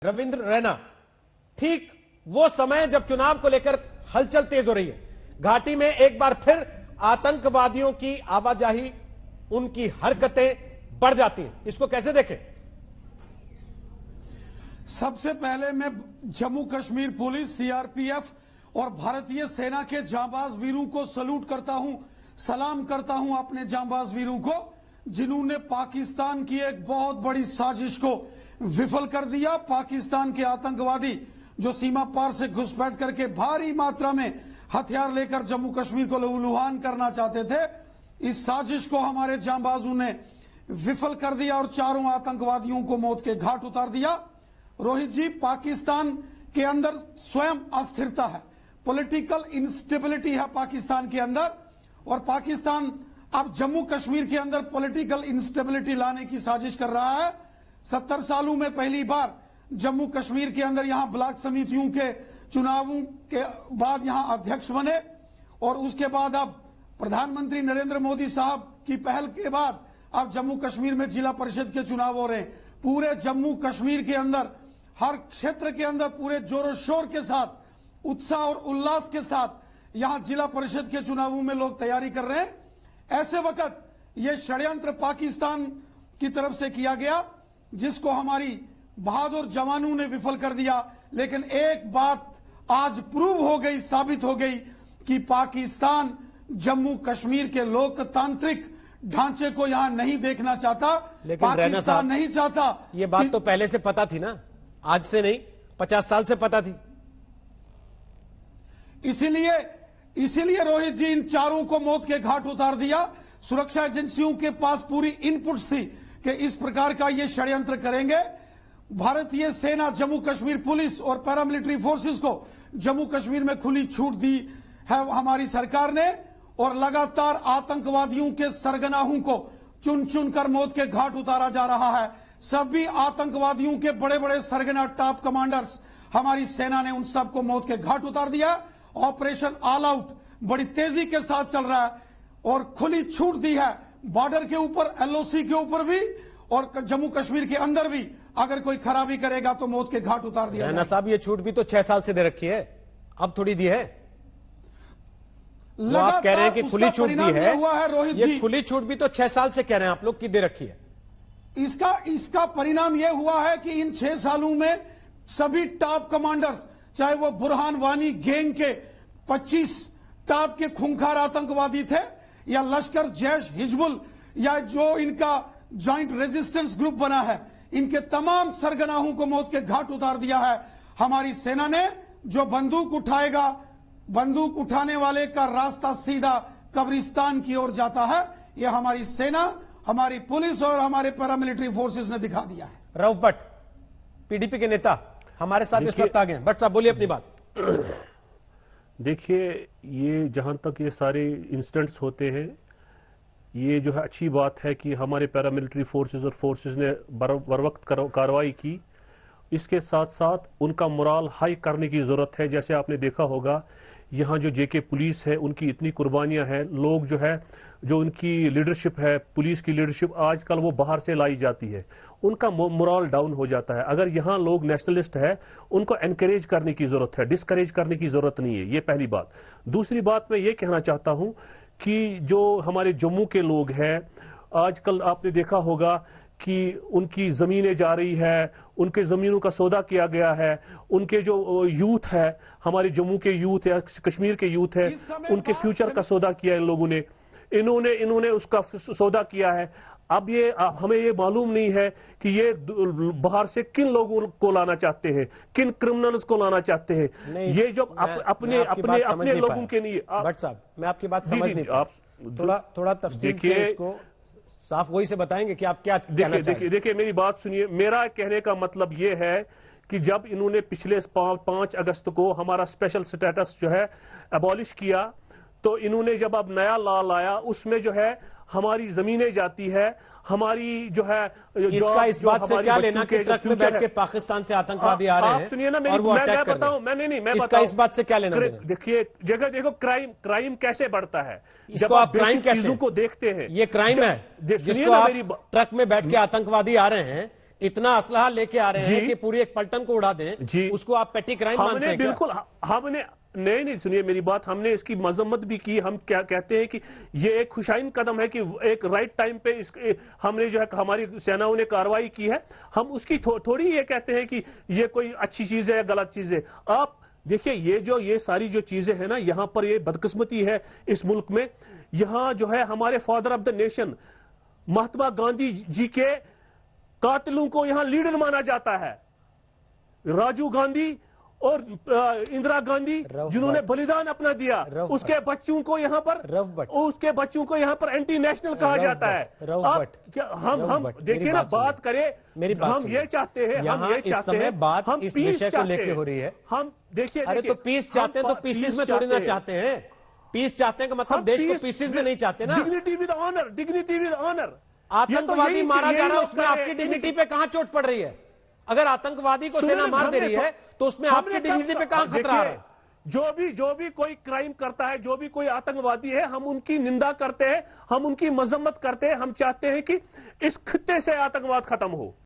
रविंद्र रैना, ठीक वो समय जब चुनाव को लेकर हलचल तेज हो रही है, घाटी में एक बार फिर आतंकवादियों की आवाजाही, उनकी हरकतें बढ़ जाती हैं। इसको कैसे देखें? सबसे पहले मैं जम्मू कश्मीर पुलिस, सीआरपीएफ और भारतीय सेना के जांबाज वीरों को सलूट करता हूं, सलाम करता हूं अपने जांबाज वीरों को, जिन्होंने पाकिस्तान की एक बहुत बड़ी साजिश को विफल कर दिया। पाकिस्तान के आतंकवादी जो सीमा पार से घुसपैठ करके भारी मात्रा में हथियार लेकर जम्मू कश्मीर को लहूलुहान करना चाहते थे, इस साजिश को हमारे जांबाजों ने विफल कर दिया और चारों आतंकवादियों को मौत के घाट उतार दिया। रोहित जी, पाकिस्तान के अंदर स्वयं अस्थिरता है, पॉलिटिकल इंस्टेबिलिटी है पाकिस्तान के अंदर, और पाकिस्तान अब जम्मू कश्मीर के अंदर पॉलिटिकल इंस्टेबिलिटी लाने की साजिश कर रहा है। 70 सालों में पहली बार जम्मू कश्मीर के अंदर यहां ब्लॉक समितियों के चुनावों के बाद यहां अध्यक्ष बने, और उसके बाद अब प्रधानमंत्री नरेंद्र मोदी साहब की पहल के बाद अब जम्मू कश्मीर में जिला परिषद के चुनाव हो रहे हैं। पूरे जम्मू कश्मीर के अंदर हर क्षेत्र के अंदर पूरे जोरों शोर के साथ, उत्साह और उल्लास के साथ यहां जिला परिषद के चुनावों में लोग तैयारी कर रहे हैं। ऐसे वक्त ये षड्यंत्र पाकिस्तान की तरफ से किया गया, जिसको हमारी बहादुर जवानों ने विफल कर दिया। लेकिन एक बात आज प्रूव हो गई, साबित हो गई कि पाकिस्तान जम्मू कश्मीर के लोकतांत्रिक ढांचे को यहां नहीं देखना चाहता। लेकिन पाकिस्तान नहीं चाहता। ये बात तो पहले से पता थी ना, आज से नहीं, 50 साल से पता थी। इसीलिए रोहित जी, इन चारों को मौत के घाट उतार दिया। सुरक्षा एजेंसियों के पास पूरी इनपुट्स थी कि इस प्रकार का ये षड्यंत्र करेंगे। भारतीय सेना, जम्मू कश्मीर पुलिस और पैरामिलिट्री फोर्सेस को जम्मू कश्मीर में खुली छूट दी है हमारी सरकार ने, और लगातार आतंकवादियों के सरगनाहों को चुन चुनकर मौत के घाट उतारा जा रहा है। सभी आतंकवादियों के बड़े बड़े सरगना टॉप कमांडर्स, हमारी सेना ने उन सबको मौत के घाट उतार दिया। ऑपरेशन ऑल आउट बड़ी तेजी के साथ चल रहा है और खुली छूट दी है बॉर्डर के ऊपर, एलओसी के ऊपर भी और जम्मू कश्मीर के अंदर भी। अगर कोई खराबी करेगा तो मौत के घाट उतार दिया। रैना साहब, ये छूट भी तो 6 साल से दे रखी है, अब थोड़ी दी है। आप कह रहे हैं कि खुली छूट दी है, ये खुली छूट भी तो 6 साल से कह रहे हैं आप लोग कि दे रखी है। इसका परिणाम यह हुआ है कि इन 6 सालों में सभी टॉप कमांडर्स, चाहे वो बुरहान वानी गैंग के 25 टॉप के खूंखार आतंकवादी थे, या लश्कर, जैश, हिजबुल, या जो इनका जॉइंट रेजिस्टेंस ग्रुप बना है, इनके तमाम सरगनाहों को मौत के घाट उतार दिया है हमारी सेना ने। जो बंदूक उठाएगा, बंदूक उठाने वाले का रास्ता सीधा कब्रिस्तान की ओर जाता है। यह हमारी सेना, हमारी पुलिस और हमारे पैरामिलिट्री फोर्सेस ने दिखा दिया है। रऊफ भट्ट, पीडीपी के नेता हमारे साथ इस वक्त आ गए। भट्ट साहब, बोलिए अपनी बात। देखिए, ये जहां तक ये सारे इंसिडेंट्स होते हैं, ये जो है अच्छी बात है कि हमारे पैरामिलिट्री फोर्सेस और फोर्सेस ने बर वक्त कार्रवाई की। इसके साथ साथ उनका मोराल हाई करने की जरूरत है। जैसे आपने देखा होगा, यहाँ जो जेके पुलिस है, उनकी इतनी कुर्बानियां हैं। लोग जो है, जो उनकी लीडरशिप है, पुलिस की लीडरशिप आजकल वो बाहर से लाई जाती है, उनका मोराल डाउन हो जाता है। अगर यहाँ लोग नेशनलिस्ट है, उनको एनकरेज करने की जरूरत है, डिस्करेज करने की जरूरत नहीं है। ये पहली बात। दूसरी बात मैं ये कहना चाहता हूं कि जो हमारे जम्मू के लोग हैं, आजकल आपने देखा होगा कि उनकी जमीनें जा रही है, उनके जमीनों का सौदा किया गया है। उनके जो यूथ है, हमारे जम्मू के यूथ है, कश्मीर के यूथ है, उनके फ्यूचर का सौदा किया है इन लोगों ने, इन्होंने उसका सौदा किया है। अब ये हमें ये मालूम नहीं है कि ये बाहर से किन लोगों को लाना चाहते हैं, किन क्रिमिनल्स को लाना चाहते हैं। ये जो अपने लोगों के लिए। भट्ट साहब, मैं आपकी बात समझ नहीं, आप थोड़ा तफसील से इसको साफ वही से बताएंगे कि आप क्या कहना चाहते हैं। देखिए, मेरी बात सुनिए। मेरा कहने का मतलब ये है कि जब इन्होंने पिछले 5 अगस्त को हमारा स्पेशल स्टेटस जो है अबॉलिश किया, तो इन्होंने जब अब नया लॉ लाया, उसमें जो है हमारी जमीनें जाती है, हमारी जो है इसका इस बात से क्या लेना कि ट्रक में बैठ के पाकिस्तान से आतंकवादी आ रहे हैं? आप सुनिए ना, मैं बताऊं, मैं इसका इस बात से क्या लेना? देखिए, जगह देखो, क्राइम कैसे बढ़ता है जब आप क्राइम कहते हैं, चीजों को देखते हैं। ये क्राइम है जिसको आप ट्रक में बैठ के आतंकवादी आ रहे हैं, इतना असलहा लेके आ रहे हैं कि पूरी एक पलटन को उड़ा दें, जी, उसको आप पेटी क्राइम मानते हमने हैं क्या? बिल्कुल हमने नहीं सुनिए मेरी बात, हमने इसकी मजम्मत भी की। हम क्या कहते हैं कि ये एक खुशाइन कदम है कि एक राइट टाइम पे हमने जो है हमारी सेनाओं ने कार्रवाई की है। हम उसकी थोड़ी ये कहते हैं कि ये कोई अच्छी चीज है या गलत चीज है। आप देखिए ये सारी जो चीजें हैं ना, यहां पर ये बदकिस्मती है इस मुल्क में। यहां जो है हमारे father of the nation Mahatma Gandhi ji के कातिलों को यहां लीडर माना जाता है। राजीव गांधी और इंदिरा गांधी जिन्होंने बलिदान अपना दिया, उसके बच्चों को यहाँ पर एंटी नेशनल कहा जाता है। हम देखिए ना, बात करें, हम ये चाहते हैं, हम ये चाहते हैं, बात हम इस पीस विषय को चाहते लेके हैं। हो रही है। हम देखिए, अरे तो पीस चाहते हैं तो पीसीस में थोड़ी ना चाहते हैं। पीस चाहते हैं का मतलब देश को पीसीस में नहीं चाहते ना। Dignity with honour, dignity with honour. आतंकवादी मारा जा रहा है, उसमें आपकी डिग्निटी पे कहां चोट पड़ रही है? अगर आतंकवादी को सेना मार दे रही है तो उसमें आपकी डिग्निटी पे कहां खतरा आ रहा है? जो भी कोई क्राइम करता है, जो भी कोई आतंकवादी है, हम उनकी निंदा करते हैं, हम उनकी मजम्मत करते हैं। हम चाहते हैं कि इस खित्ते से आतंकवाद खत्म हो।